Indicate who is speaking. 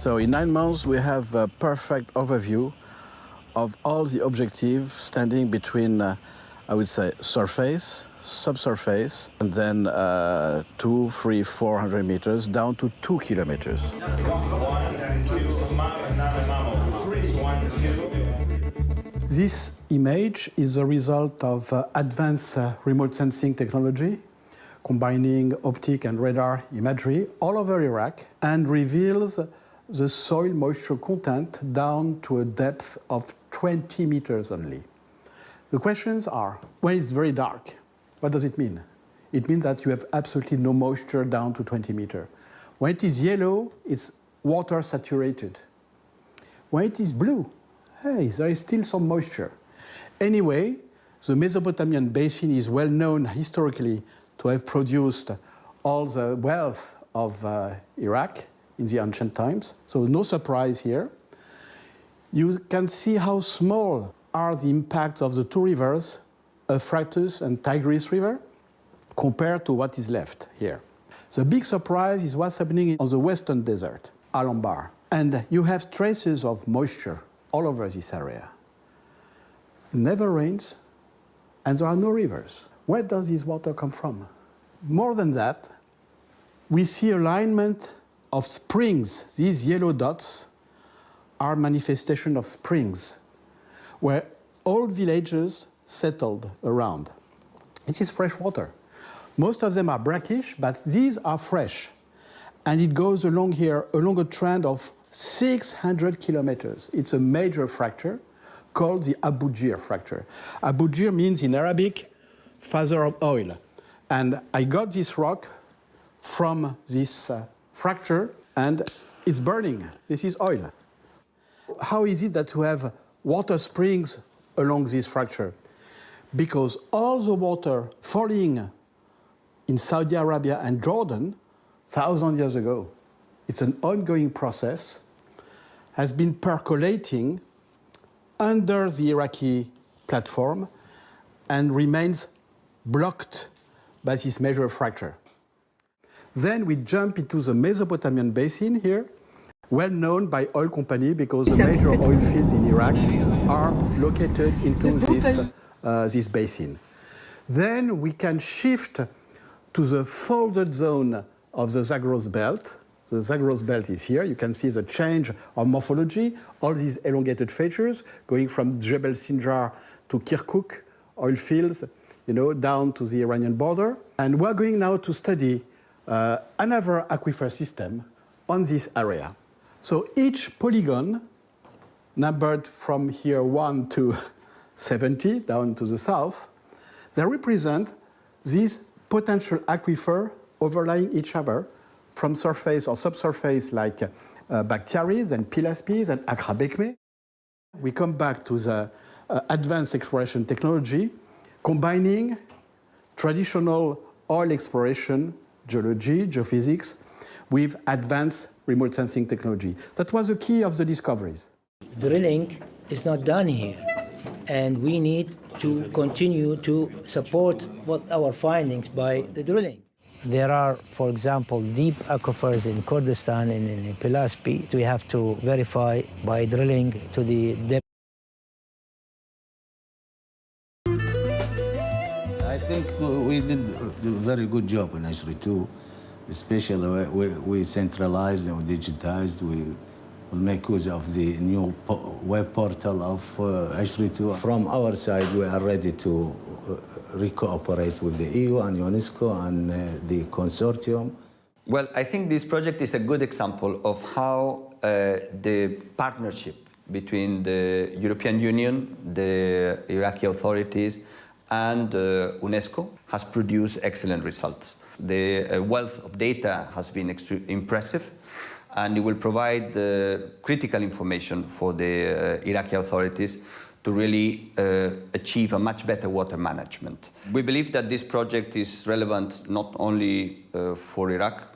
Speaker 1: So in 9 months, we have a perfect overview of all the objectives standing between, I would say, surface, subsurface, and then 200, 300, 400 meters down to 2 kilometers. This image is a result of advanced remote sensing technology, combining optic and radar imagery all over Iraq, and reveals the soil moisture content down to a depth of 20 meters only. The questions are, when it's very dark, what does it mean? It means that you have absolutely no moisture down to 20 meters. When it is yellow, it's water saturated. When it is blue, hey, there is still some moisture. Anyway, the Mesopotamian basin is well known historically to have produced all the wealth of Iraq in the ancient times, so no surprise here. You can see how small are the impacts of the two rivers, Euphrates and Tigris River, compared to what is left here. The big surprise is what's happening on the western desert, Al-Anbar. And you have traces of moisture all over this area. It never rains, and there are no rivers. Where does this water come from? More than that, we see alignment of springs. These yellow dots are manifestation of springs, where old villages settled around. This is fresh water. Most of them are brackish, but these are fresh. And it goes along here, along a trend of 600 kilometers. It's a major fracture called the Abu Jir fracture. Abu Jir means in Arabic, father of oil. And I got this rock from this fracture, and it's burning. This is oil. How is it that we have water springs along this fracture? Because all the water falling in Saudi Arabia and Jordan 1,000 years ago, it's an ongoing process, has been percolating under the Iraqi platform and remains blocked by this major fracture. Then we jump into the Mesopotamian basin here, well known by oil company because the major oil fields in Iraq are located into this basin. Then we can shift to the folded zone of the Zagros belt. The Zagros belt is here. You can see the change of morphology, all these elongated features going from Jebel Sinjar to Kirkuk oil fields, down to the Iranian border. And we're going now to study another aquifer system on this area. So each polygon, numbered from here 1 to 70, down to the south, they represent these potential aquifer overlying each other from surface or subsurface like Bakhtiaris and Pilaspis and Akrabekme. We come back to the advanced exploration technology, combining traditional oil exploration, geology, geophysics, with advanced remote sensing technology. That was the key of the discoveries.
Speaker 2: Drilling is not done here, and we need to continue to support our findings by the drilling. There are, for example, deep aquifers in Kurdistan and in Pilaspi. We have to verify by drilling to the depth.
Speaker 3: I think we did a very good job in H32, especially we centralized and we digitized. We will make use of the new web portal of H32. From our side, we are ready to cooperate with the EU and UNESCO and the consortium.
Speaker 4: Well, I think this project is a good example of how the partnership between the European Union, the Iraqi authorities, and UNESCO has produced excellent results. The wealth of data has been impressive, and it will provide critical information for the Iraqi authorities to really achieve a much better water management. We believe that this project is relevant not only for Iraq,